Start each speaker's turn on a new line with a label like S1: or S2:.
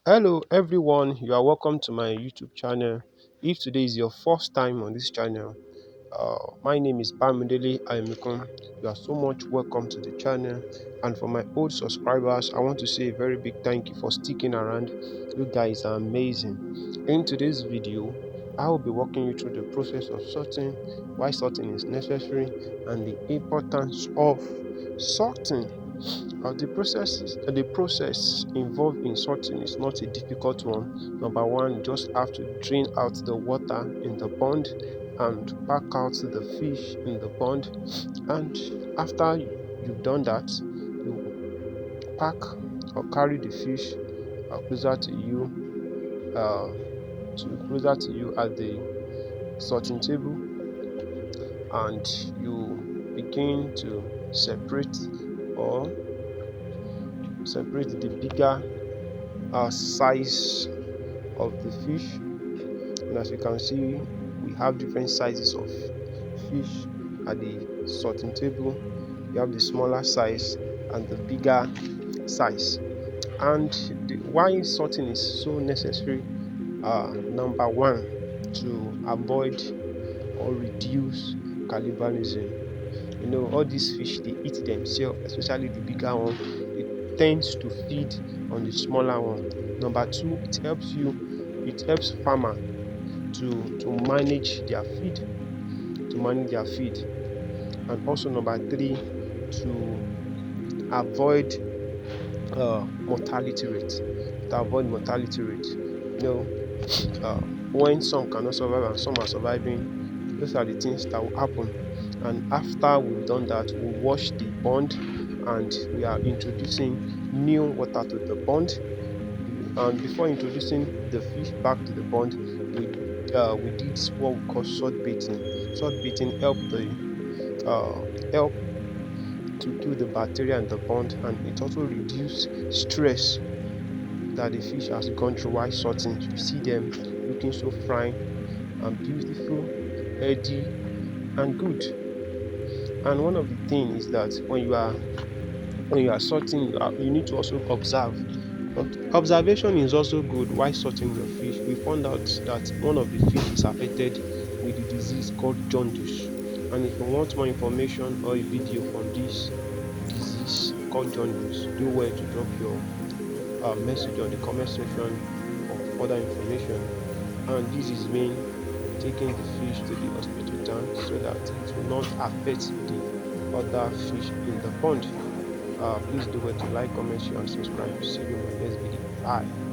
S1: Hello everyone, you are welcome to my YouTube channel. If today is your first time on this channel, my name is Bamidele Ayemikun. You are so much welcome to the channel. And for my old subscribers, I want to say a very big thank you for sticking around. You guys are amazing. In today's video, I will be walking you through the process of sorting, why sorting is necessary, and the importance of sorting. The process involved in sorting is not a difficult one. Number one, you just have to drain out the water in the pond and pack out the fish in the pond. And after you've done that, you pack or carry the fish closer to you, at the sorting table, and you begin to or separate the bigger size of the fish. And as you can see, we have different sizes of fish at the sorting table. We have the smaller size and the bigger size. And why sorting is so necessary, number one, to avoid or reduce cannibalism. All these fish, they eat themselves, especially the bigger one. It tends to feed on the smaller one. Number two, it helps farmer to manage their feed. And also number three, to avoid mortality rate. When some cannot survive and some are surviving, those are the things that will happen. And after we've done that, we'll wash the pond and we are introducing new water to the pond. And before introducing the fish back to the pond, we did what we call salt baiting. Salt baiting help to kill the bacteria in the pond, and it also reduce stress that the fish has gone through while sorting. You see them looking so fine and beautiful, healthy, and good. And one of the things is that when you are sorting, you need to also observe. But observation is also good while sorting your fish. We found out that one of the fish is affected with the disease called jaundice. And if you want more information or a video from this disease called jaundice, do well to drop your message on the comment section for further information. And this is me taking the fish to the hospital tank so that it will not affect the other fish in the pond. Please do well to like, comment, share, and subscribe. See you in my next video. Bye.